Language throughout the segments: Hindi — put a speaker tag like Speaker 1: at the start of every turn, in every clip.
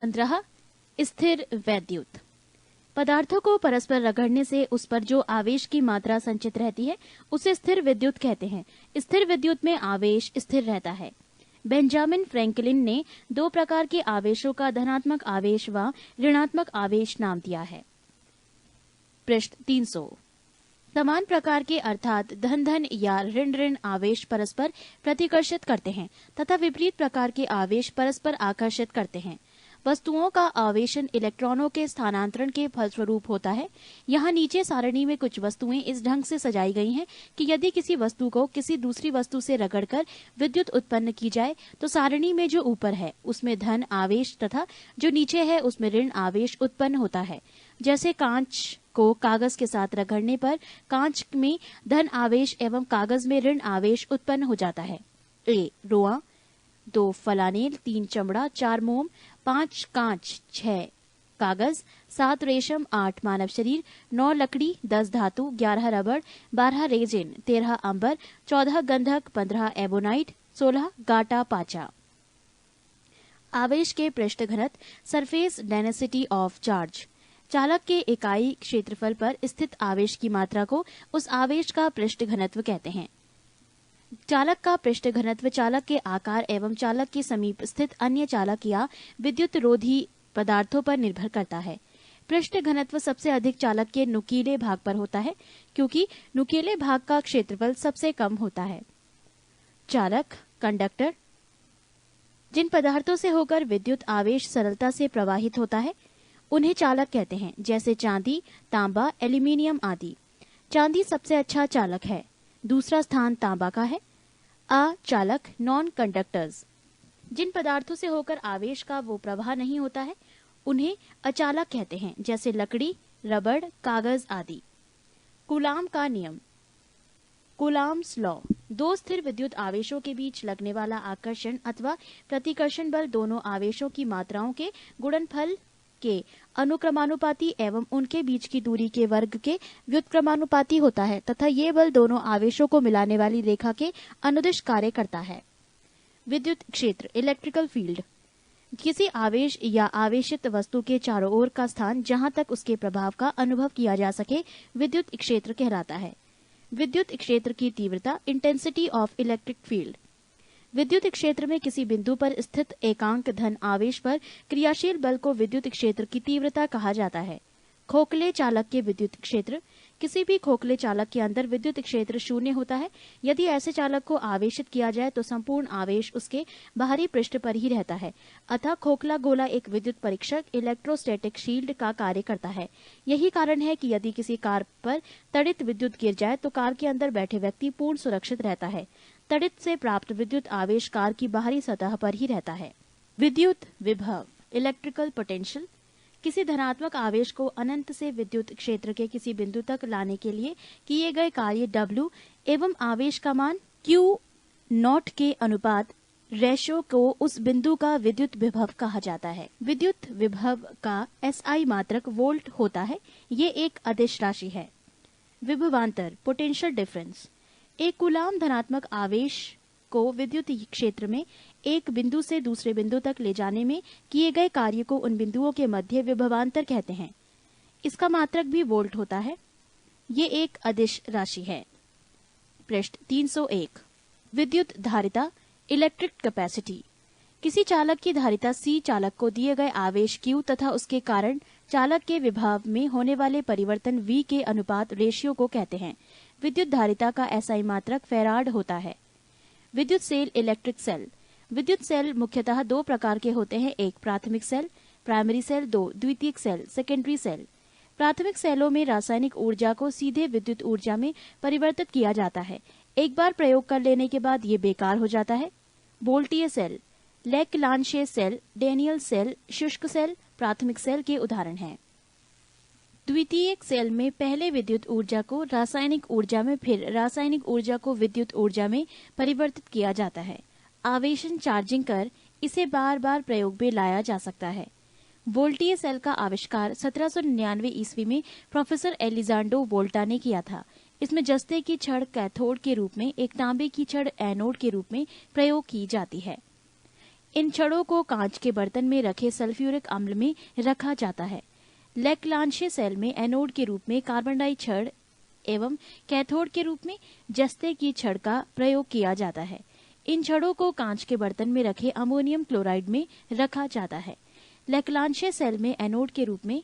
Speaker 1: 15 स्थिर वैद्युत। पदार्थों को परस्पर रगड़ने से उस पर जो आवेश की मात्रा संचित रहती है उसे स्थिर विद्युत कहते हैं। स्थिर विद्युत में आवेश स्थिर रहता है। बेंजामिन फ्रैंकलिन ने दो प्रकार के आवेशों का धनात्मक आवेश व ऋणात्मक आवेश नाम दिया है। पृष्ठ 300। समान प्रकार के अर्थात धन धन या ऋण ऋण आवेश परस्पर प्रतिकर्षित करते हैं तथा विपरीत प्रकार के आवेश परस्पर आकर्षित करते हैं। वस्तुओं का आवेशन इलेक्ट्रॉनों के स्थानांतरण के फलस्वरूप होता है। यहाँ नीचे सारणी में कुछ वस्तुएं इस ढंग से सजाई गई हैं कि यदि किसी वस्तु को किसी दूसरी वस्तु से रगड़कर विद्युत उत्पन्न की जाए तो सारणी में जो ऊपर है उसमें धन आवेश तथा जो नीचे है उसमें ऋण आवेश उत्पन्न होता है। जैसे कांच को कागज के साथ रगड़ने पर कांच में धन आवेश एवं कागज में ऋण आवेश उत्पन्न हो जाता है। ए रोआ, 2 फलानेल, 3 चमड़ा, 4 मोम, 5 कांच, 6 कागज, 7 रेशम, 8 मानव शरीर, 9 लकड़ी, 10 धातु, 11 रबड़, 12 रेजिन, 13 अंबर, 14 गंधक, 15 एबोनाइट, 16 गाटा पाचा। आवेश के पृष्ठ घनत्व, सरफेस डेंसिटी ऑफ चार्ज। चालक के इकाई क्षेत्रफल पर स्थित आवेश की मात्रा को उस आवेश का पृष्ठ घनत्व कहते हैं। चालक का पृष्ठ घनत्व चालक के आकार एवं चालक के समीप स्थित अन्य चालक या विद्युत रोधी पदार्थों पर निर्भर करता है। पृष्ठ घनत्व सबसे अधिक चालक के नुकीले भाग पर होता है क्योंकि नुकीले भाग का क्षेत्रफल सबसे कम होता है। चालक कंडक्टर जिन पदार्थों से होकर विद्युत आवेश सरलता से प्रवाहित होता है उन्हें चालक कहते हैं, जैसे चांदी, तांबा, एल्यूमीनियम आदि। चांदी सबसे अच्छा चालक है, दूसरा स्थान तांबा का है। अचालक नॉन कंडक्टर्स जिन पदार्थों से होकर आवेश का वो प्रवाह नहीं होता है उन्हें अचालक कहते हैं, जैसे लकड़ी, रबड़, कागज आदि। कूलाम का नियम, कूलाम्स लॉ। दो स्थिर विद्युत आवेशों के बीच लगने वाला आकर्षण अथवा प्रतिकर्षण बल दोनों आवेशों की मात्राओं के गुणनफल के अनुक्रमानुपाती एवं उनके बीच की दूरी के वर्ग के व्युत्क्रमानुपाती होता है तथा ये बल दोनों आवेशों को मिलाने वाली रेखा के अनुदिश कार्य करता है। विद्युत क्षेत्र, इलेक्ट्रिकल फील्ड। किसी आवेश या आवेशित वस्तु के चारों ओर का स्थान जहां तक उसके प्रभाव का अनुभव किया जा सके विद्युत क्षेत्र कहलाता है। विद्युत क्षेत्र की तीव्रता, इंटेंसिटी ऑफ इलेक्ट्रिक फील्ड। विद्युत क्षेत्र में किसी बिंदु पर स्थित एकांक धन आवेश पर क्रियाशील बल को विद्युत क्षेत्र की तीव्रता कहा जाता है। खोखले चालक के विद्युत क्षेत्र। किसी भी खोखले चालक के अंदर विद्युत क्षेत्र शून्य होता है। यदि ऐसे चालक को आवेशित किया जाए तो संपूर्ण आवेश उसके बाहरी पृष्ठ पर ही रहता है। अतः खोखला गोला एक विद्युत परीक्षक इलेक्ट्रोस्टैटिक शील्ड का कार्य करता है। यही कारण है कि यदि किसी कार पर तड़ित विद्युत गिर जाए तो कार के अंदर बैठे व्यक्ति पूर्ण सुरक्षित रहता है। तड़ित से प्राप्त विद्युत आवेश कार की बाहरी सतह पर ही रहता है। विद्युत विभव, इलेक्ट्रिकल पोटेंशियल। किसी धनात्मक आवेश को अनंत से विद्युत क्षेत्र के किसी बिंदु तक लाने के लिए किए गए कार्य W एवं आवेश का मान Q नॉट के अनुपात रेशो को उस बिंदु का विद्युत विभव कहा जाता है। विद्युत विभव का SI मात्रक वोल्ट होता है। ये एक अदिश राशि है। विभवांतर, पोटेंशियल डिफरेंस। एक कूलाम धनात्मक आवेश को विद्युत क्षेत्र में एक बिंदु से दूसरे बिंदु तक ले जाने में किए गए कार्य को उन बिंदुओं के मध्य विभवांतर कहते हैं। इसका मात्रक भी वोल्ट होता है। ये एक अदिश राशि है। पृष्ठ 301। विद्युत धारिता, इलेक्ट्रिक कैपेसिटी। किसी चालक की धारिता C चालक को दिए गए आवेश Q तथा उसके कारण चालक के विभव में होने वाले परिवर्तन V के अनुपात रेशियो को कहते हैं। विद्युत धारिता का SI मात्रक फैराड होता है। विद्युत सेल, इलेक्ट्रिक सेल। विद्युत सेल मुख्यतः दो प्रकार के होते हैं, एक प्राथमिक सेल, प्राइमरी सेल, 2 द्वितीयक सेल, सेकेंडरी सेल। प्राथमिक सेलों में रासायनिक ऊर्जा को सीधे विद्युत ऊर्जा में परिवर्तित किया जाता है। एक बार प्रयोग कर लेने के बाद ये बेकार हो जाता है। वोल्टीय सेल, लेक्लांशे सेल, डेनियल सेल, शुष्क सेल प्राथमिक सेल के उदाहरण हैं। द्वितीयक सेल में पहले विद्युत ऊर्जा को रासायनिक ऊर्जा में फिर रासायनिक ऊर्जा को विद्युत ऊर्जा में परिवर्तित किया जाता है। आवेशन चार्जिंग कर इसे बार बार प्रयोग में लाया जा सकता है। वोल्टीय सेल का आविष्कार 1799 ईस्वी में प्रोफेसर एलिजांडो वोल्टा ने किया था। इसमें जस्ते की छड़ कैथोड के रूप में, एक तांबे की छड़ एनोड के रूप में प्रयोग की जाती है। इन छड़ों को कांच के बर्तन में रखे सल्फ्यूरिक अम्ल में रखा जाता है। लेक्लांशे सेल में एनोड के रूप में कार्बन डाई छड़ एवं कैथोड के रूप में जस्ते की छड़ का प्रयोग किया जाता है। इन छड़ों को कांच के बर्तन में रखे अमोनियम क्लोराइड में रखा जाता है। लेक्लांशे सेल में एनोड के रूप में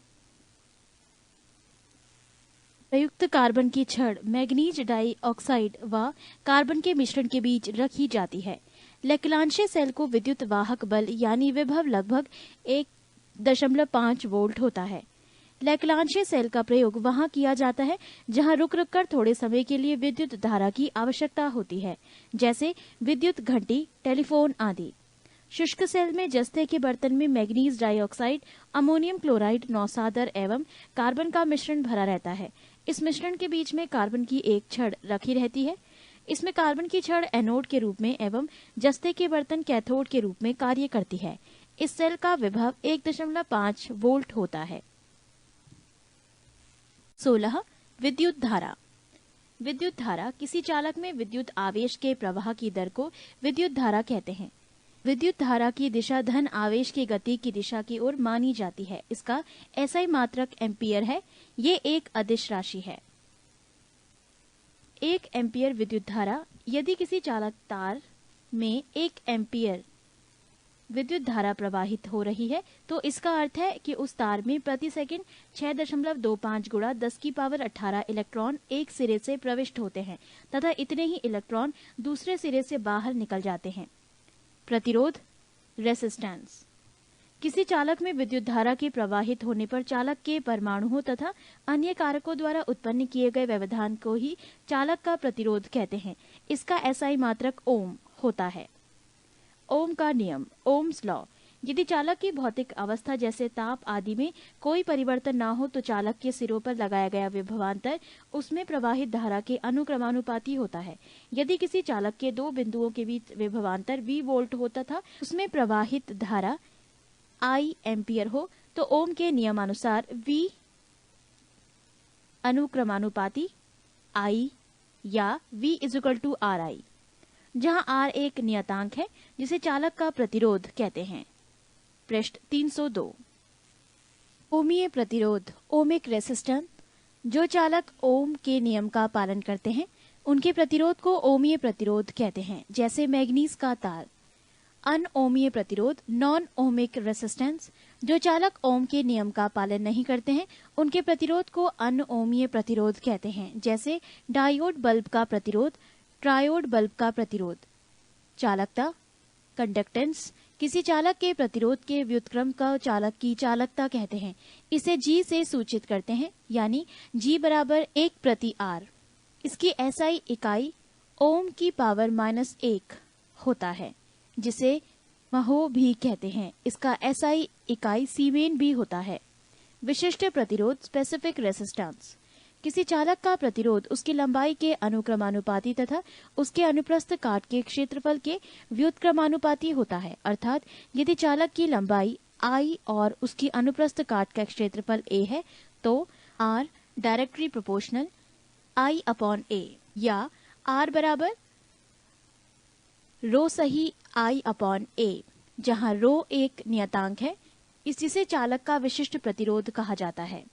Speaker 1: प्रयुक्त कार्बन की छड़ मैग्नीज डाइऑक्साइड व कार्बन के मिश्रण के बीच रखी जाती है। लेक्लांशे सेल को विद्युत वाहक बल यानी विभव लगभग 1.5 वोल्ट होता है। लेक्लांशे सेल का प्रयोग वहां किया जाता है जहां रुक रुक कर थोड़े समय के लिए विद्युत धारा की आवश्यकता होती है, जैसे विद्युत घंटी, टेलीफोन आदि। शुष्क सेल में जस्ते के बर्तन में मैग्नीज डाइऑक्साइड, अमोनियम क्लोराइड, नौसादर एवं कार्बन का मिश्रण भरा रहता है। इस मिश्रण के बीच में कार्बन की एक छड़ रखी रहती है। इसमें कार्बन की छड़ एनोड के रूप में एवं जस्ते के बर्तन कैथोड के रूप में कार्य करती है। इस सेल का विभव 1.5 वोल्ट होता है। 16. विद्युत धारा। विद्युत धारा किसी चालक में विद्युत आवेश के प्रवाह की दर को विद्युत धारा कहते हैं। विद्युत धारा की दिशा धन आवेश की गति की दिशा की ओर मानी जाती है। इसका एसआई मात्रक एम्पियर है। ये एक अदिश राशि है। 1 एम्पियर विद्युत धारा। यदि किसी चालक तार में 1 एम्पियर विद्युत धारा प्रवाहित हो रही है तो इसका अर्थ है कि उस तार में प्रति सेकंड 6.25 गुणा 10⁻18 इलेक्ट्रॉन एक सिरे से प्रविष्ट होते हैं तथा इतने ही इलेक्ट्रॉन दूसरे सिरे से बाहर निकल जाते हैं। प्रतिरोध, रेसिस्टेंस। किसी चालक में विद्युत धारा के प्रवाहित होने पर चालक के परमाणुओं तथा अन्य कारकों द्वारा उत्पन्न किए गए व्यवधान को ही चालक का प्रतिरोध कहते हैं। इसका एसआई मात्रक ओम होता है। ओम का नियम, ओम्स लॉ। यदि चालक की भौतिक अवस्था जैसे ताप आदि में कोई परिवर्तन ना हो तो चालक के सिरों पर लगाया गया विभवांतर उसमें प्रवाहित धारा के अनुक्रमानुपाती होता है। यदि किसी चालक के दो बिंदुओं के बीच विभवांतर V वोल्ट होता था, उसमें प्रवाहित धारा I एम्पियर हो तो ओम के नियमानुसार V अनुक्रमानुपाती I या V = RI, जहां R एक नियतांक है जिसे चालक का प्रतिरोध कहते हैं। पृष्ठ 302। ओमीय प्रतिरोध, ओमिक रेसिस्टेंस। जो चालक ओम के नियम का पालन करते हैं उनके प्रतिरोध को ओमीय प्रतिरोध कहते हैं, जैसे मैग्नीज का तार। अनओमीय प्रतिरोध, नॉन ओमिक रेसिस्टेंस। जो चालक ओम के नियम का पालन नहीं करते हैं उनके प्रतिरोध को अनओमीय प्रतिरोध कहते हैं, जैसे डायोड बल्ब का प्रतिरोध, ट्रायोड बल्ब का प्रतिरोध। चालकता, कंडक्टेंस। किसी चालक के प्रतिरोध के व्युत्क्रम का चालक की चालकता कहते हैं। इसे G से सूचित करते हैं, यानी G = 1/R। इसकी एसआई इकाई ओम की पावर -1 होता है, जिसे महो भी कहते हैं। इसका एसआई इकाई सीमेन भी होता है। विशिष्ट प्रतिरोध, स्पेसिफिक रेसिस्टेंस। किसी चालक का प्रतिरोध उसकी लंबाई के अनुक्रमानुपाती तथा उसके अनुप्रस्थ काट के क्षेत्रफल के व्युत्क्रमानुपाती होता है। अर्थात यदि चालक की लंबाई I और उसकी अनुप्रस्थ काट का क्षेत्रफल A है तो R डायरेक्टली प्रोपोर्शनल I/A, या R = रो सही I/A, जहां रो एक नियतांक है, जिसे चालक का विशिष्ट प्रतिरोध कहा जाता है।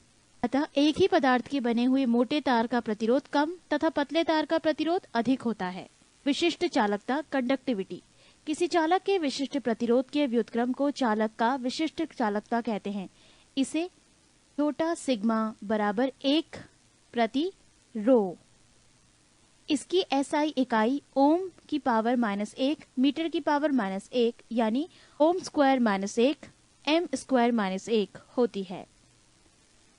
Speaker 1: अतः एक ही पदार्थ के बने हुए मोटे तार का प्रतिरोध कम तथा पतले तार का प्रतिरोध अधिक होता है। विशिष्ट चालकता, कंडक्टिविटी। किसी चालक के विशिष्ट प्रतिरोध के व्युत्क्रम को चालक का विशिष्ट चालकता कहते हैं। इसे छोटा सिग्मा = 1/ρ। इसकी एसआई इकाई ओम की पावर -1 मीटर की पावर -1, यानी ओम²-1 m²-1 होती है।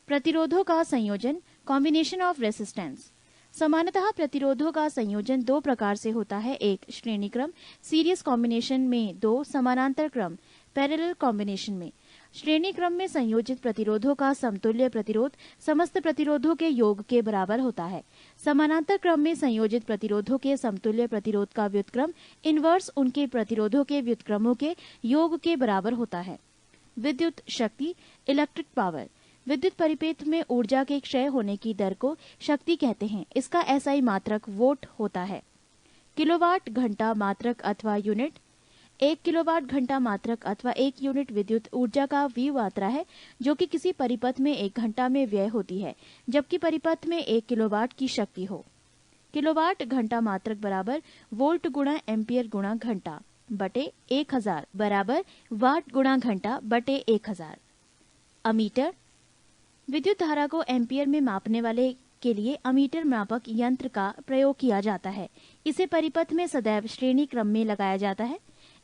Speaker 1: प्रतिरोधों का संयोजन, कॉम्बिनेशन ऑफ रेसिस्टेंस। सामान्यतः प्रतिरोधों का संयोजन दो प्रकार से होता है। एक श्रेणी क्रम सीरीज कॉम्बिनेशन में, दो समानांतर क्रम पैरेलल कॉम्बिनेशन में। श्रेणी क्रम में संयोजित प्रतिरोधों का समतुल्य प्रतिरोध समस्त प्रतिरोधों के योग के बराबर होता है। समानांतर क्रम में संयोजित प्रतिरोधों के समतुल्य प्रतिरोध का व्युत्क्रम इनवर्स उनके प्रतिरोधों के व्युत्क्रमों के योग के बराबर होता है। विद्युत शक्ति, इलेक्ट्रिक पावर। विद्युत परिपेत में ऊर्जा के क्षय होने की दर को शक्ति कहते हैं। इसका एसआई मात्रक वोट होता है। किलोवाट घंटा मात्रक अथवा यूनिट। 1 किलोवाट घंटा मात्रक अथवा 1 यूनिट विद्युत ऊर्जा का व्यय मात्रा है जो कि किसी परिपथ में 1 घंटा में व्यय होती है, जबकि परिपथ में 1 किलोवाट की शक्ति हो। किलोवाट घंटा मात्रक बराबर वोल्ट गुणा एम्पियर गुणा घंटा बटे 1000 बराबर वाट गुणा घंटा बटे 1000। अमीटर, विद्युत धारा को एम्पियर में मापने वाले के लिए अमीटर मापक यंत्र का प्रयोग किया जाता है। इसे परिपथ में सदैव श्रेणी क्रम में लगाया जाता है।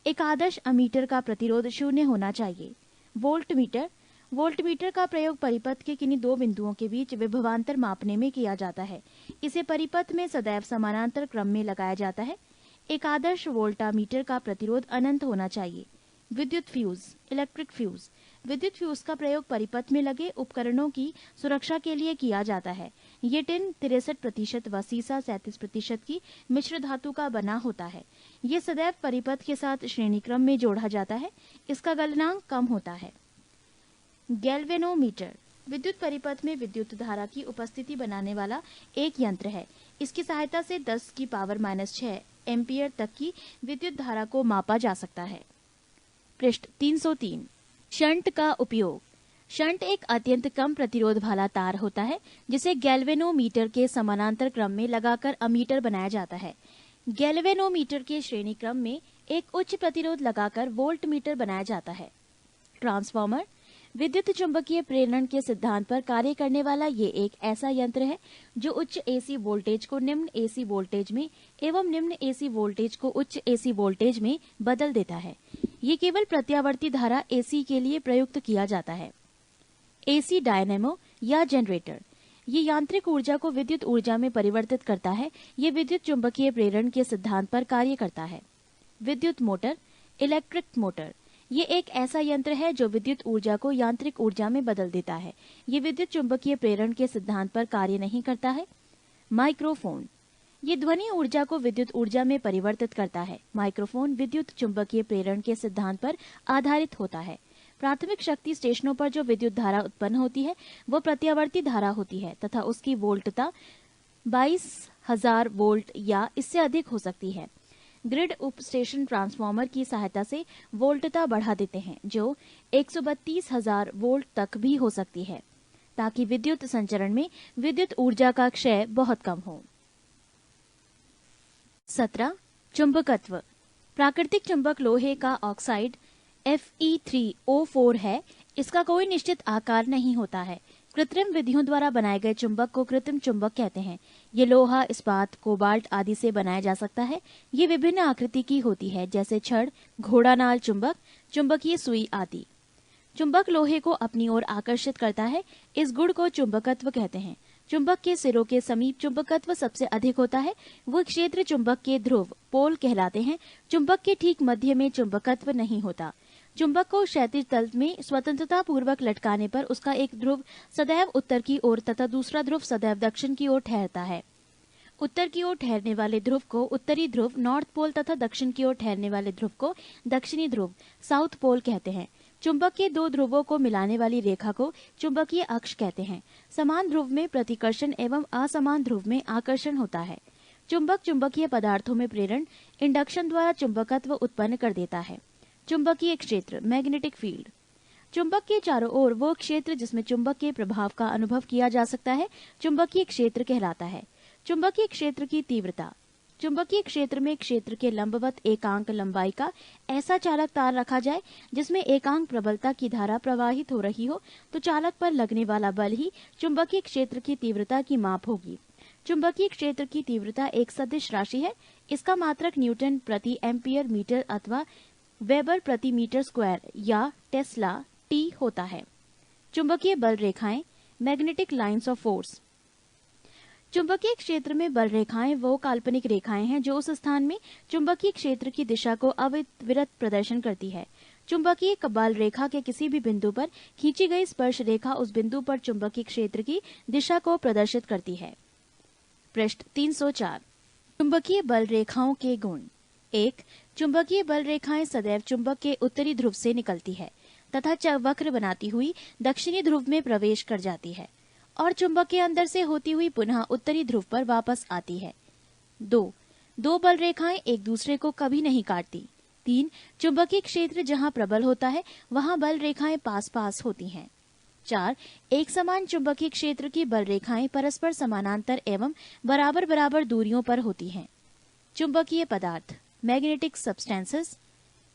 Speaker 1: एक आदर्श अमीटर का प्रतिरोध 0 होना चाहिए। वोल्टमीटर, वोल्टमीटर का प्रयोग परिपथ के किन्हीं दो बिंदुओं के बीच विभवांतर मापने में किया जाता है। इसे परिपथ में सदैव समानांतर क्रम में लगाया जाता है। एक आदर्श वोल्टामीटर का प्रतिरोध अनंत होना चाहिए। विद्युत फ्यूज, इलेक्ट्रिक फ्यूज, विद्युत फ्यूज का प्रयोग परिपथ में लगे उपकरणों की सुरक्षा के लिए किया जाता है। ये टिन 63% व सीसा 37% की मिश्र धातु का बना होता है। ये सदैव परिपथ के साथ श्रेणी क्रम में जोड़ा जाता है। इसका गलनांक कम होता है। गैल्वेनोमीटर, विद्युत परिपथ में विद्युत धारा की उपस्थिति बनाने वाला एक यंत्र है। इसकी सहायता से 10⁻⁻6 एम्पियर तक की विद्युत धारा को मापा जा सकता है। पृष्ठ 303। शंट का उपयोग। शंट एक अत्यंत कम प्रतिरोध वाला तार होता है जिसे गैल्वेनोमीटर के समानांतर क्रम में लगाकर अमीटर बनाया जाता है। गैल्वेनोमीटर के श्रेणी क्रम में एक उच्च प्रतिरोध लगाकर वोल्टमीटर बनाया जाता है। ट्रांसफार्मर, विद्युत चुंबकीय प्रेरण के सिद्धांत पर कार्य करने वाला ये एक ऐसा यंत्र है जो उच्च एसी वोल्टेज को निम्न एसी वोल्टेज में एवं निम्न एसी वोल्टेज को उच्च एसी वोल्टेज में बदल देता है। ये केवल प्रत्यावर्ती धारा एसी के लिए प्रयुक्त किया जाता है। एसी डायनेमो या जनरेटर, ये यांत्रिक ऊर्जा को विद्युत ऊर्जा में परिवर्तित करता है। ये विद्युत चुंबकीय प्रेरण के सिद्धांत पर कार्य करता है। विद्युत मोटर, इलेक्ट्रिक मोटर, ये एक ऐसा यंत्र है जो विद्युत ऊर्जा को यांत्रिक ऊर्जा में बदल देता है। ये विद्युत चुंबकीय प्रेरण के सिद्धांत पर कार्य नहीं करता है। माइक्रोफोन, ये ध्वनि ऊर्जा को विद्युत ऊर्जा में परिवर्तित करता है। माइक्रोफोन विद्युत चुंबकीय प्रेरण के सिद्धांत पर आधारित होता है। प्राथमिक शक्ति स्टेशनों पर जो विद्युत धारा उत्पन्न होती है वो प्रत्यावर्ती धारा होती है तथा उसकी वोल्टता 22,000 वोल्ट या इससे अधिक हो सकती है। ग्रिड उप स्टेशन ट्रांसफार्मर की सहायता से वोल्टता बढ़ा देते हैं जो 132,000 वोल्ट तक भी हो सकती है ताकि विद्युत संचरण में विद्युत ऊर्जा का क्षय बहुत कम हो। 17. चुंबकत्व। प्राकृतिक चुंबक लोहे का ऑक्साइड Fe3O4 है। इसका कोई निश्चित आकार नहीं होता है। कृत्रिम विधियों द्वारा बनाए गए चुंबक को कृत्रिम चुंबक कहते हैं। ये लोहा, इस्पात, कोबाल्ट आदि से बनाया जा सकता है। ये विभिन्न आकृति की होती है जैसे छड़, घोड़ानाल चुंबक, चुंबकीय सुई आदि। चुंबक लोहे को अपनी ओर आकर्षित करता है। इस गुण को चुंबकत्व कहते हैं। चुंबक के सिरों के समीप चुंबकत्व सबसे अधिक होता है। वो क्षेत्र चुंबक के ध्रुव पोल कहलाते हैं। चुंबक के ठीक मध्य में चुंबकत्व नहीं होता। चुंबक को क्षैतिज तल में स्वतंत्रता पूर्वक लटकाने पर उसका एक ध्रुव सदैव उत्तर की ओर तथा दूसरा ध्रुव सदैव दक्षिण की ओर ठहरता है। उत्तर की ओर ठहरने वाले ध्रुव को उत्तरी ध्रुव नॉर्थ पोल तथा दक्षिण की ओर ठहरने वाले ध्रुव को दक्षिणी ध्रुव साउथ पोल कहते हैं। चुंबक के दो ध्रुवों को मिलाने वाली रेखा को चुंबकीय अक्ष कहते हैं। समान ध्रुव में प्रतिकर्षण एवं असमान ध्रुव में आकर्षण होता है। चुंबक चुंबकीय पदार्थों में प्रेरण इंडक्शन द्वारा चुंबकत्व उत्पन्न कर देता है। चुंबकीय क्षेत्र, मैग्नेटिक फील्ड, चुंबक के चारों ओर वो क्षेत्र जिसमें चुंबक के प्रभाव का अनुभव किया जा सकता है चुंबकीय क्षेत्र कहलाता है। चुंबकीय क्षेत्र की तीव्रता, चुंबकीय क्षेत्र में क्षेत्र के लंबवत एकांक लंबाई का ऐसा चालक तार रखा जाए जिसमें एकांक प्रबलता की धारा प्रवाहित हो रही हो तो चालक पर लगने वाला बल ही चुंबकीय क्षेत्र की तीव्रता की माप होगी। चुंबकीय क्षेत्र की तीव्रता एक सदिश राशि है। इसका मात्रक न्यूटन प्रति एम्पियर मीटर अथवा वेबर प्रति मीटर स्क्वायर या टेस्ला टी होता है। चुंबकीय बल रेखाएं, मैग्नेटिक लाइंस ऑफ फोर्स, चुंबकीय क्षेत्र में बल रेखाएं वो काल्पनिक रेखाएं हैं जो उस स्थान में चुंबकीय क्षेत्र की दिशा को अविरत प्रदर्शन करती है। चुंबकीय बल रेखा के किसी भी बिंदु पर खींची गई स्पर्श रेखा उस बिंदु पर चुंबकीय क्षेत्र की दिशा को प्रदर्शित करती है। पृष्ठ 304। चुंबकीय बल रेखाओं के गुण। 1. चुंबकीय बल रेखाएं सदैव चुंबक के उत्तरी ध्रुव से निकलती है तथा वक्र बनाती हुई दक्षिणी ध्रुव में प्रवेश कर जाती है और चुंबक के अंदर से होती हुई पुनः उत्तरी ध्रुव पर वापस आती है। 2. दो बल रेखाएं एक दूसरे को कभी नहीं काटती। 3. चुंबकीय क्षेत्र जहां प्रबल होता है वहां बल रेखाएं पास पास होती हैं। 4. एक समान चुंबकीय क्षेत्र की बल रेखाएं परस्पर समानांतर एवं बराबर बराबर दूरियों पर होती हैं। चुंबकीय पदार्थ मैग्नेटिक सब्सटेंसेस।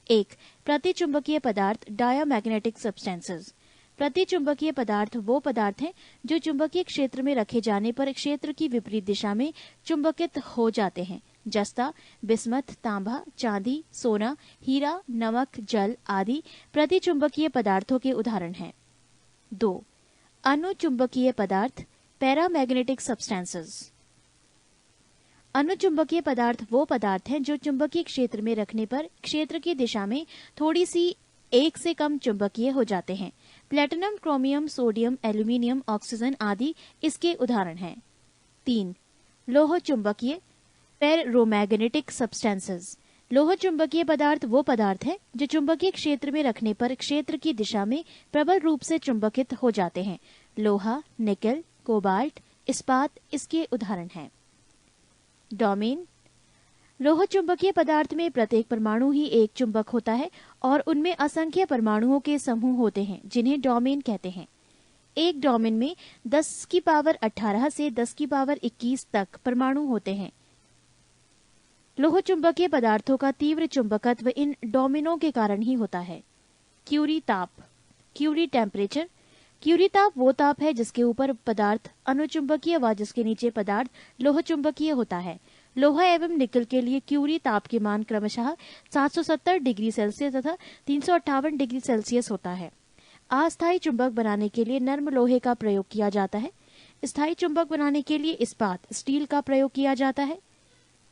Speaker 1: 1. प्रतिचुंबकीय पदार्थ डायामैग्नेटिक सब्सटेंसेस। प्रतिचुंबकीय पदार्थ वो पदार्थ हैं जो चुंबकीय क्षेत्र में रखे जाने पर क्षेत्र की विपरीत दिशा में चुंबकित हो जाते हैं। जस्ता, बिस्मथ, तांबा, चांदी, सोना, हीरा, नमक, जल आदि प्रतिचुंबकीय पदार्थों के उदाहरण हैं। 2. अनुचुंबकीय पदार्थ पैरामैग्नेटिक सब्सटेंसेस। अनुचुंबकीय पदार्थ वो पदार्थ हैं जो चुंबकीय क्षेत्र में रखने पर क्षेत्र की दिशा में थोड़ी सी एक से कम चुंबकीय हो जाते हैं। Platinum, chromium, sodium, aluminium, oxygen आदि इसके उदाहरण हैं। 3. लोह चुंबकीय फेरोमैग्नेटिक सब्सटेंसेस। लोह चुंबकीय पदार्थ वो पदार्थ हैं जो चुंबकीय क्षेत्र में रखने पर क्षेत्र की दिशा में प्रबल रूप से चुंबकित हो जाते हैं। लोहा, निकल, कोबाल्ट, इस्पात इसके उदाहरण हैं। डोमेन। लोह चुंबकीय पदार्थ में प्रत्येक परमाणु ही एक चुंबक होता है और उनमें असंख्य परमाणुओं के समूह होते हैं जिन्हें डोमेन कहते हैं। एक डोमेन में 10 की पावर 18 से 10 की पावर 21 तक परमाणु होते हैं। लोह चुंबकीय पदार्थों का तीव्र चुंबकत्व इन डोमेनों के कारण ही होता है। क्यूरी ताप, क्यूरी टेम्परेचर। क्यूरी ताप वो ताप है जिसके ऊपर पदार्थ अनुचुंबकीय व जिसके नीचे पदार्थ लोह चुंबकीय होता है। लोहा एवं निकल के लिए क्यूरी ताप के मान क्रमशः 770 डिग्री सेल्सियस तथा 358 डिग्री सेल्सियस होता है। अस्थायी चुंबक बनाने के लिए नर्म लोहे का प्रयोग किया जाता है। स्थायी चुंबक बनाने के लिए इस्पात स्टील का प्रयोग किया जाता है।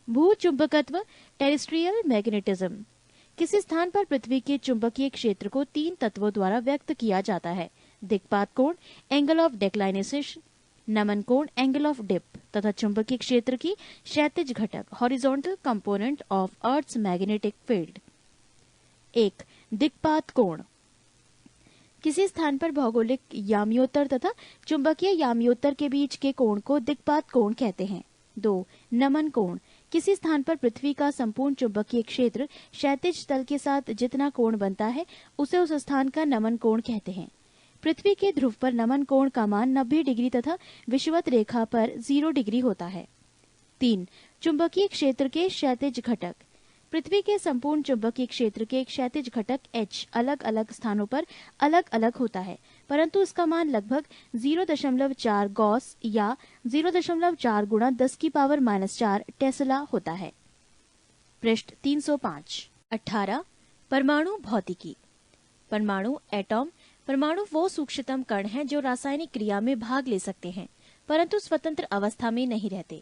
Speaker 1: भू चुंबकत्व टेरेस्ट्रियल मैग्नेटिज्म। किसी स्थान पर पृथ्वी के चुंबकीय क्षेत्र को 3 तत्वों द्वारा व्यक्त किया जाता है। दिक्पात कोण एंगल ऑफ डेक्लाइनेशन, नमन कोण एंगल ऑफ डिप तथा चुंबकीय क्षेत्र की क्षैतिज घटक horizontal component of earth's magnetic field. 1. दिक्पात कोण। किसी स्थान पर भौगोलिक याम्योत्तर तथा चुंबकीय याम्योत्तर के बीच के कोण को दिक्पात कोण कहते हैं। 2. नमन कोण। किसी स्थान पर पृथ्वी का संपूर्ण चुंबकीय क्षेत्र क्षैतिज तल के साथ जितना कोण बनता है उसे उस स्थान का नमन कोण कहते हैं। पृथ्वी के ध्रुव पर नमन कोण का मान 90 डिग्री तथा विषुवत रेखा पर 0 डिग्री होता है। 3. चुंबकीय क्षेत्र के क्षैतिज घटक। पृथ्वी के संपूर्ण चुंबकीय क्षेत्र के क्षैतिज घटक H अलग अलग स्थानों पर अलग अलग होता है, परंतु इसका मान लगभग 0.4 गॉस या 0.4 गुणा 10 की पावर -4 टेस्ला होता है। पृष्ठ 305। 18. परमाणु भौतिकी। परमाणु एटॉम। परमाणु वो सूक्ष्मतम कण हैं जो रासायनिक क्रिया में भाग ले सकते हैं परंतु स्वतंत्र अवस्था में नहीं रहते।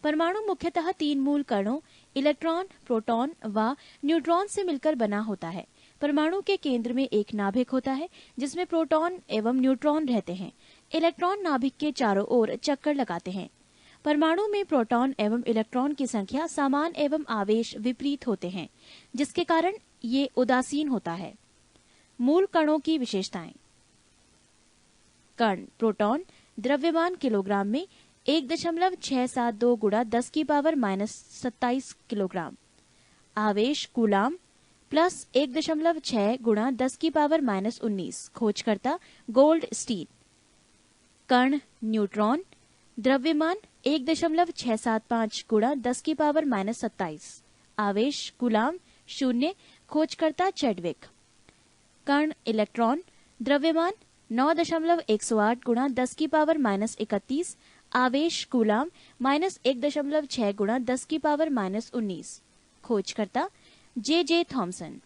Speaker 1: परमाणु मुख्यतः 3 मूल कणों इलेक्ट्रॉन, प्रोटॉन व न्यूट्रॉन से मिलकर बना होता है। परमाणु के केंद्र में एक नाभिक होता है जिसमें प्रोटॉन एवं न्यूट्रॉन रहते हैं। इलेक्ट्रॉन नाभिक के चारों ओर चक्कर लगाते हैं। परमाणु में प्रोटॉन एवं इलेक्ट्रॉन की संख्या समान एवं आवेश विपरीत होते हैं जिसके कारण ये उदासीन होता है। मूल कणों की विशेषताएं। कण प्रोटॉन द्रव्यमान किलोग्राम में 1.672 गुणा 10 की पावर -27 किलोग्राम। आवेश कूलाम प्लस 1.6 गुणा 10 की पावर -19। खोजकर्ता गोल्ड स्टीन। कण न्यूट्रॉन द्रव्यमान 1.675 गुणा 10 की पावर -27। आवेश कूलाम 0। खोजकर्ता चैडविक। कण इलेक्ट्रॉन द्रव्यमान 9.108 गुणा 10 की पावर -31। आवेश कूलाम -1.6 गुणा 10 की पावर -19। खोजकर्ता जे थॉमसन।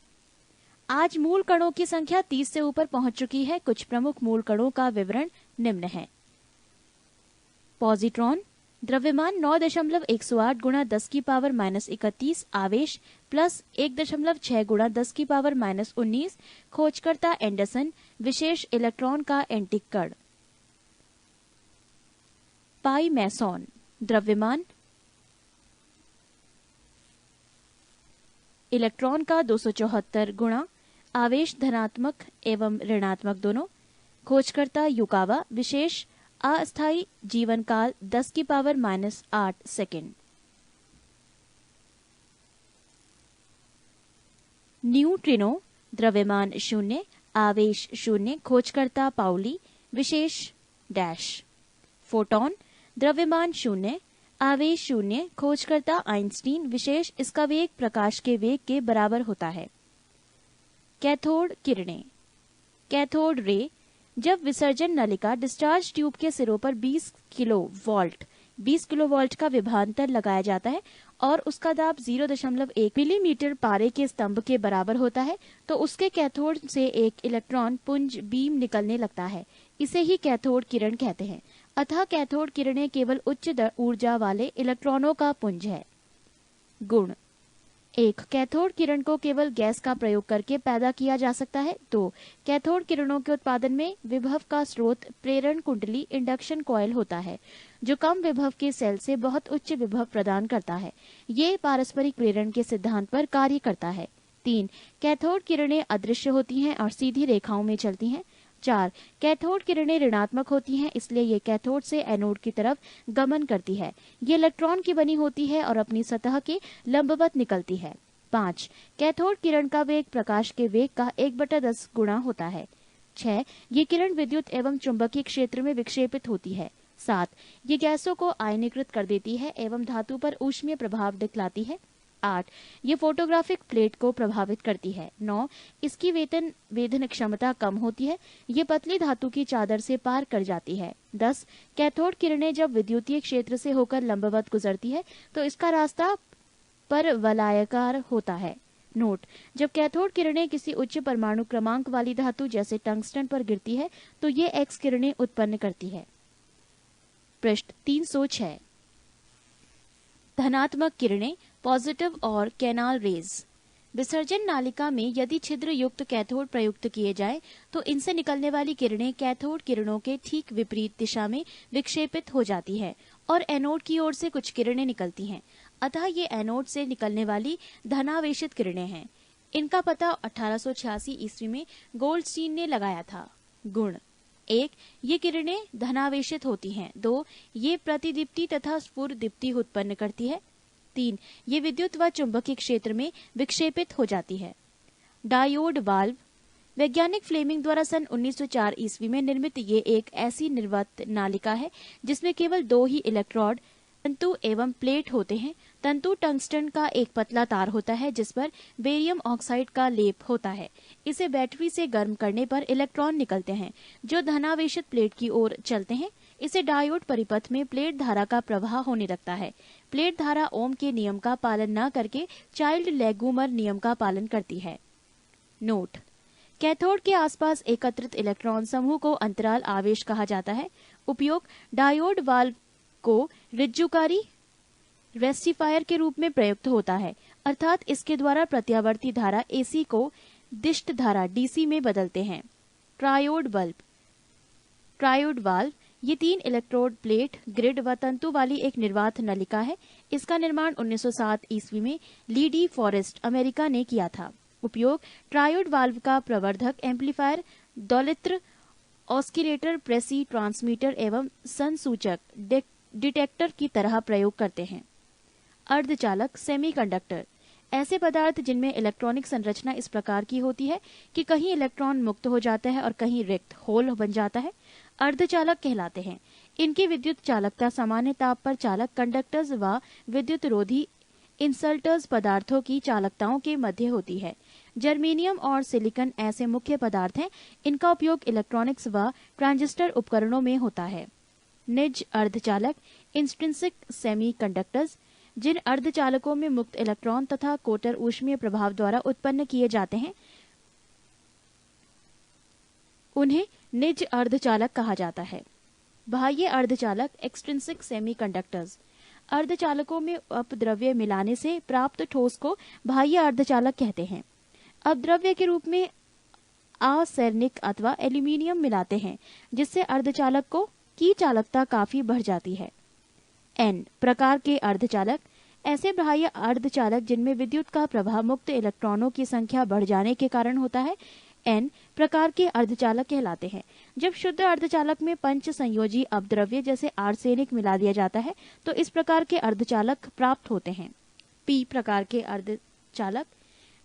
Speaker 1: आज मूल कणों की संख्या 30 से ऊपर पहुंच चुकी है। कुछ प्रमुख मूल कणों का विवरण निम्न है। पॉजिट्रॉन द्रव्यमान 9.108 गुणा 10 की पावर -31। आवेश प्लस 1.6 गुणा 10 की पावर -19। खोजकर्ता एंडरसन। विशेष इलेक्ट्रॉन का एंटी कण। पाई मैसॉन द्रव्यमान इलेक्ट्रॉन का 274 गुणा। आवेश धनात्मक एवं ऋणात्मक दोनों। खोजकर्ता युकावा। विशेष अस्थायी जीवन काल 10 की पावर -8 सेकेंड। न्यूट्रिनो द्रव्यमान 0, आवेश 0, खोजकर्ता पाउली, विशेष डैश। फोटॉन द्रव्यमान 0, आवेश 0, खोजकर्ता आइंस्टीन, विशेष इसका वेग प्रकाश के वेग के बराबर होता है। कैथोड किरणें। कैथोड रे, जब विसर्जन नलिका डिस्चार्ज ट्यूब के सिरों पर 20 किलोवोल्ट का विभवांतर लगाया जाता है और उसका दाब 0.1 मिलीमीटर पारे के स्तंभ के बराबर होता है, तो उसके कैथोड से एक इलेक्ट्रॉन पुंज बीम निकलने लगता है। इसे ही कैथोड किरण कहते हैं। अतः कैथोड किरणें केवल उच्च ऊर्जा वाले इलेक्ट्रॉनों का पुंज है। गुण। 1. कैथोड किरण को केवल गैस का प्रयोग करके पैदा किया जा सकता है। 2. कैथोड किरणों के उत्पादन में विभव का स्रोत प्रेरण कुंडली इंडक्शन कॉइल होता है, जो कम विभव के सेल से बहुत उच्च विभव प्रदान करता है। ये पारस्परिक प्रेरण के सिद्धांत पर कार्य करता है। 3. कैथोड किरणें अदृश्य होती हैं और सीधी रेखाओं में चलती हैं। 4. कैथोड किरणें ऋणात्मक होती हैं, इसलिए ये कैथोड से एनोड की तरफ गमन करती है। ये इलेक्ट्रॉन की बनी होती है और अपनी सतह के लंबवत निकलती है। 5. कैथोड किरण का वेग प्रकाश के वेग का 1/10 गुणा होता है। 6. ये किरण विद्युत एवं चुंबकीय क्षेत्र में विक्षेपित होती है। 7. ये गैसों को आयनीकृत कर देती है एवं धातु पर ऊष्मीय प्रभाव दिखलाती है। 8. ये फोटोग्राफिक प्लेट को प्रभावित करती है। 9. इसकी वेधन क्षमता कम होती है। ये पतली धातु की चादर से पार कर जाती है। 10. कैथोड किरणें जब विद्युतीय क्षेत्र से होकर लंबवत गुजरती है तो इसका रास्ता परवलयाकार होता है। नोट: जब कैथोड किरणें किसी उच्च परमाणु क्रमांक वाली धातु जैसे टंगस्टन पर गिरती है तो ये एक्स किरणें उत्पन्न करती है। पृष्ठ 306। धनात्मक किरणें, पॉजिटिव और कैनाल रेज। विसर्जन नालिका में यदि छिद्र युक्त कैथोड प्रयुक्त किए जाए तो इनसे निकलने वाली किरणें कैथोड किरणों के ठीक विपरीत दिशा में विक्षेपित हो जाती है और एनोड की ओर से कुछ किरणें निकलती हैं। अतः ये एनोड से निकलने वाली धनावेशित किरणें हैं। इनका पता 1886 ईस्वी में गोल्डस्टीन ने लगाया था। गुण। 1. ये किरणें धनावेशित होती हैं। 2. ये प्रतिदीप्ति तथा स्फुरदीप्ति उत्पन्न करती है। 3. ये विद्युत व चुंबकीय क्षेत्र में विक्षेपित हो जाती है। Diode valve. वैज्ञानिक फ्लेमिंग द्वारा सन 1904 ईस्वी में निर्मित ये एक ऐसी निर्वात नालिका है जिसमें केवल 2 ही इलेक्ट्रोड, तंतु एवं प्लेट होते हैं। तंतु टंगस्टन का एक पतला तार होता है जिस पर बेरियम ऑक्साइड का लेप होता है। इसे बैटरी से गर्म करने पर इलेक्ट्रॉन निकलते हैं जो धनावेशित प्लेट की ओर चलते हैं। इसे डायोड परिपथ में प्लेट धारा का प्रवाह होने लगता है। प्लेट धारा ओम के नियम का पालन न करके चाइल्ड लेगुमर नियम का पालन करती है। नोट: कैथोड के आसपास एकत्रित इलेक्ट्रॉन समूह को अंतराल आवेश कहा जाता है। उपयोग: डायोड वाल्व को रिज्जुकारी रेक्टिफायर के रूप में प्रयुक्त होता है, अर्थात इसके द्वारा प्रत्यावर्ती धारा एसी को दिष्ट धारा डीसी में बदलते हैं। ट्रायोड वाल्व ये 3 इलेक्ट्रोड प्लेट, ग्रिड व तंतु वाली एक निर्वात नलिका है। इसका निर्माण 1907 ईस्वी में ली डी फॉरेस्ट, अमेरिका ने किया था। उपयोग: ट्रायोड वाल्व का प्रवर्धक, एम्पलीफायर, दोलित्र, ऑस्किलेटर, प्रेसी, ट्रांसमीटर एवं संसूचक डिटेक्टर की तरह प्रयोग करते हैं। अर्धचालक, सेमीकंडक्टर, ऐसे पदार्थ जिनमें इलेक्ट्रॉनिक संरचना इस प्रकार की होती है कि कहीं इलेक्ट्रॉन मुक्त हो जाता है और कहीं रिक्त होल बन जाता है, अर्धचालक कहलाते हैं। इनकी विद्युत चालकता सामान्य ताप पर चालक कंडक्टर्स व विद्युत रोधी इंसल्टर्स पदार्थों की चालकताओं के मध्य होती है। जर्मेनियम और सिलिकॉन ऐसे मुख्य पदार्थ हैं। इनका उपयोग इलेक्ट्रॉनिक्स व ट्रांजिस्टर उपकरणों में होता है। निज अर्धचालक, इंट्रिंसिक सेमीकंडक्टर्स, जिन अर्धचालकों में मुक्त इलेक्ट्रॉन तथा कोटर ऊष्मीय प्रभाव द्वारा उत्पन्न किए जाते हैं उन्हें निज अर्धचालक कहा जाता है। बाह्य अर्धचालक, एक्सट्रिंसिक सेमीकंडक्टर्स, अर्धचालकों में अपद्रव्य मिलाने से प्राप्त ठोस को बाह्य अर्धचालक कहते हैं। अपद्रव्य के रूप में आर्सेनिक अथवा एल्यूमिनियम मिलाते हैं जिससे अर्धचालक की चालकता काफी बढ़ जाती है। एन प्रकार के अर्धचालक, ऐसे बाह्य अर्धचालक जिनमें विद्युत का प्रवाह मुक्त इलेक्ट्रॉनों की संख्या बढ़ जाने के कारण होता है, एन प्रकार के अर्धचालक कहलाते हैं। जब शुद्ध अर्धचालक में पंच संयोजी अपद्रव्य जैसे आर्सेनिक मिला दिया जाता है तो इस प्रकार के अर्धचालक प्राप्त होते हैं। पी प्रकार के अर्धचालक,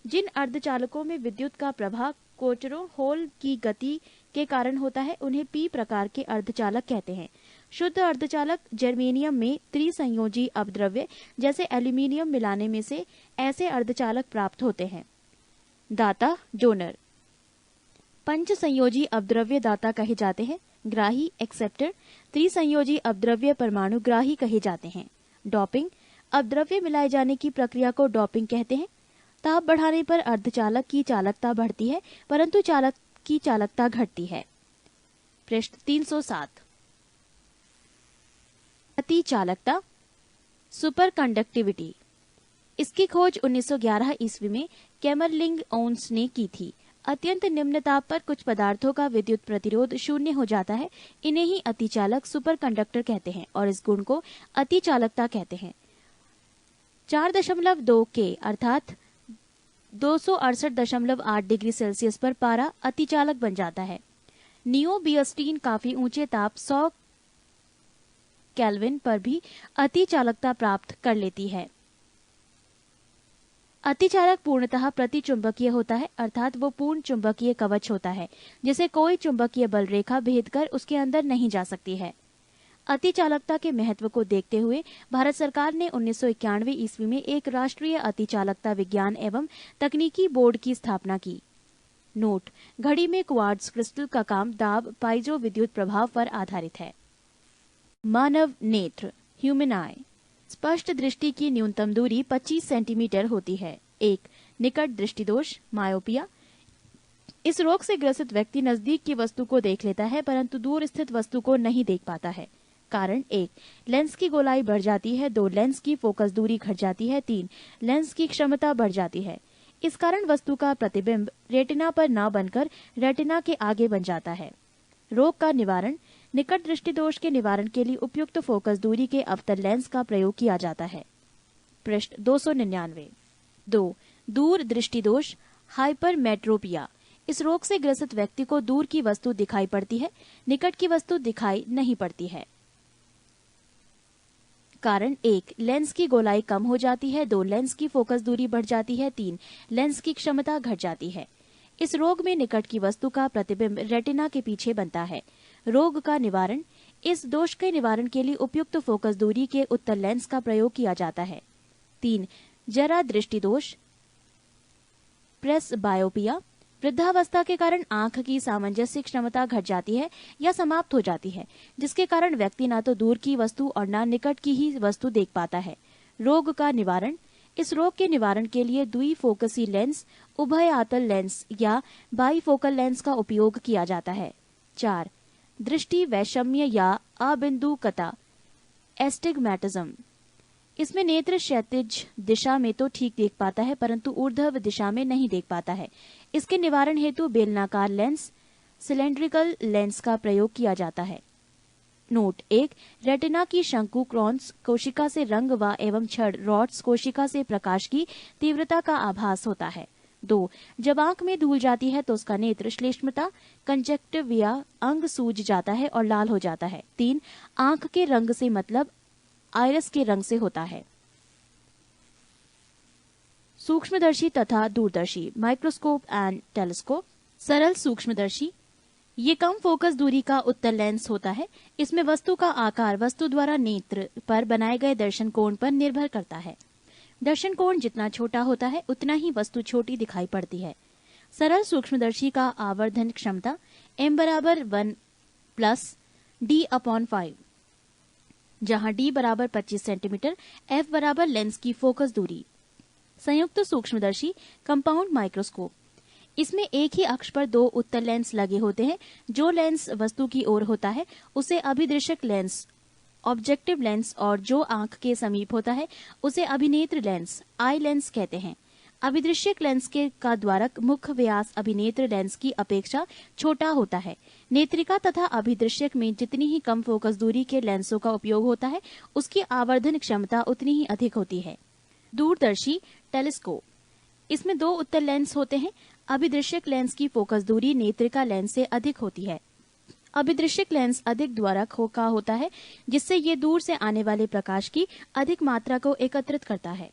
Speaker 1: जिन अर्धचालकों में विद्युत का प्रवाह कोचरों होल की गति के कारण होता है उन्हें पी प्रकार के अर्धचालक कहते हैं। शुद्ध अर्धचालक जर्मेनियम में त्रिसंयोजी अपद्रव्य जैसे एल्यूमीनियम मिलाने में से ऐसे अर्धचालक प्राप्त होते हैं। दाता डोनर। पंच संयोजी अपद्रव्य दाता कहे जाते हैं। ग्राही एक्सेप्टर। त्रिसंयोजी अपद्रव्य परमाणु ग्राही कहे जाते हैं। डॉपिंग। अपद्रव्य मिलाए जाने की प्रक्रिया को डॉपिंग कहते हैं। ताप बढ़ाने पर अर्धचालक की चालकता बढ़ती है परंतु चालक की चालकता घटती है। पृष्ठ 307। अति चालकता सुपर कंडक्टिविटी। इसकी खोज 1911 ईस्वी में कैमरलिंग ओन्स ने की थी। अत्यंत निम्न ताप पर कुछ पदार्थों का विद्युत प्रतिरोध शून्य हो जाता है। इन्हें ही अतिचालक सुपर कंडक्टर कहते हैं और इस गुण को अति चालकता कहते हैं। 4.2 के अर्थात 268.8 डिग्री सेल्सियस पर पारा अतिचालक बन जाता है। नियोबियस्टीन काफी ऊंचे ताप 100 केल्विन पर भी अतिचालकता प्राप्त कर लेती है। अतिचालक पूर्णतः प्रतिचुंबकीय होता है अर्थात वो पूर्ण चुंबकीय कवच होता है जिसे कोई चुंबकीय बल रेखा भेद कर उसके अंदर नहीं जा सकती है। अतिचालकता के महत्व को देखते हुए भारत सरकार ने 1991 ईस्वी में एक राष्ट्रीय अतिचालकता विज्ञान एवं तकनीकी बोर्ड की स्थापना की। नोट: घड़ी में क्वार्ट्ज क्रिस्टल का काम दाब पाइजो विद्युत प्रभाव पर आधारित है। मानव नेत्र ह्यूमन आई। स्पष्ट दृष्टि की न्यूनतम दूरी 25 सेंटीमीटर होती है। 1. निकट दृष्टि दोष मायोपिया। इस रोग से ग्रसित व्यक्ति नजदीक की वस्तु को देख लेता है परंतु दूर स्थित वस्तु को नहीं देख पाता है। कारण: 1. लेंस की गोलाई बढ़ जाती है। 2. लेंस की फोकस दूरी घट जाती है। 3. लेंस की क्षमता बढ़ जाती है। इस कारण वस्तु का प्रतिबिंब रेटिना पर न बनकर रेटिना के आगे बन जाता है। रोग का निवारण: निकट दृष्टि दोष के निवारण के लिए उपयुक्त फोकस दूरी के अवतल लेंस का प्रयोग किया जाता है। पृष्ठ 299। 2. दूर दृष्टि दोष हाइपरमेट्रोपिया। इस रोग से ग्रसित व्यक्ति को दूर की वस्तु दिखाई पड़ती है, निकट की वस्तु दिखाई नहीं पड़ती है। कारण: 1. लेंस की गोलाई कम हो जाती है। 2. लेंस की फोकस दूरी बढ़ जाती है। 3. लेंस की क्षमता घट जाती है। इस रोग में निकट की वस्तु का प्रतिबिंब रेटिना के पीछे बनता है। रोग का निवारण: इस दोष के निवारण के लिए उपयुक्त फोकस दूरी के उत्तल लेंस का प्रयोग किया जाता है। 3. जरा दृष्टि दोष प्रेस बायोपिया। वृद्धावस्था के कारण आंख की सामंजस्य क्षमता घट जाती है या समाप्त हो जाती है जिसके कारण व्यक्ति न तो दूर की वस्तु और न निकट की ही वस्तु देख पाता है। रोग का निवारण: इस रोग के निवारण के लिए द्विफोकसी लेंस, उभय आतल लेंस या बाईफोकल लेंस का उपयोग किया जाता है। 4. दृष्टि वैषम्य या अबिंदुकता एस्टिग्मैटिज्म। इसमें नेत्र क्षैतिज दिशा में तो ठीक देख पाता है परंतु ऊर्ध्व दिशा में नहीं देख पाता है। इसके निवारण हेतु बेलनाकार लेंस, सिलेंड्रिकल लेंस का प्रयोग किया जाता है। नोट: 1. रेटिना की शंकु क्रॉन्स कोशिका से रंग व एवं छड़ रॉड्स कोशिका से प्रकाश की तीव्रता का आभास होता है। 2. जब आंख में धूल जाती है तो उसका नेत्र श्लेष्मता कंजक्टिविया अंग सूज जाता है और लाल हो जाता है। 3. आंख के रंग से मतलब आइरिस के रंग से होता है। सूक्ष्मदर्शी तथा दूरदर्शी माइक्रोस्कोप एंड टेलीस्कोप। सरल सूक्ष्मदर्शी: ये कम फोकस दूरी का उत्तल लेंस होता है। इसमें वस्तु का आकार वस्तु द्वारा नेत्र पर बनाए गए दर्शन कोण पर निर्भर करता है। दर्शन कोण जितना छोटा होता है उतना ही वस्तु छोटी दिखाई पड़ती है। सरल सूक्ष्मदर्शी का आवर्धन क्षमता m बराबर 1 प्लस d/5, जहां d बराबर 25 सेंटीमीटर, f बराबर लेंस की फोकस दूरी। संयुक्त सूक्ष्मदर्शी कंपाउंड माइक्रोस्कोप: इसमें एक ही अक्ष पर 2 उत्तल लेंस लगे होते हैं। जो लेंस वस्तु की ओर होता है उसे अभिदृश्यक लेंस ऑब्जेक्टिव लेंस और जो आंख के समीप होता है उसे अभिनेत्र लेंस आई लेंस कहते हैं। अभिदृश्यक लेंस के का द्वारक मुख्य व्यास अभिनेत्र लेंस की अपेक्षा छोटा होता है। नेत्रिका तथा अभिदृश्यक में जितनी ही कम फोकस दूरी के लेंसों का उपयोग होता है उसकी आवर्धन क्षमता उतनी ही अधिक होती है। दूरदर्शी टेलीस्कोप: इसमें 2 उत्तल लेंस होते हैं। अभिदृश्यक लेंस की फोकस दूरी नेत्रिका लेंस से अधिक होती है। अभिदृश्यक लेंस अधिक द्वारक का होता है जिससे ये दूर से आने वाले प्रकाश की अधिक मात्रा को एकत्रित करता है।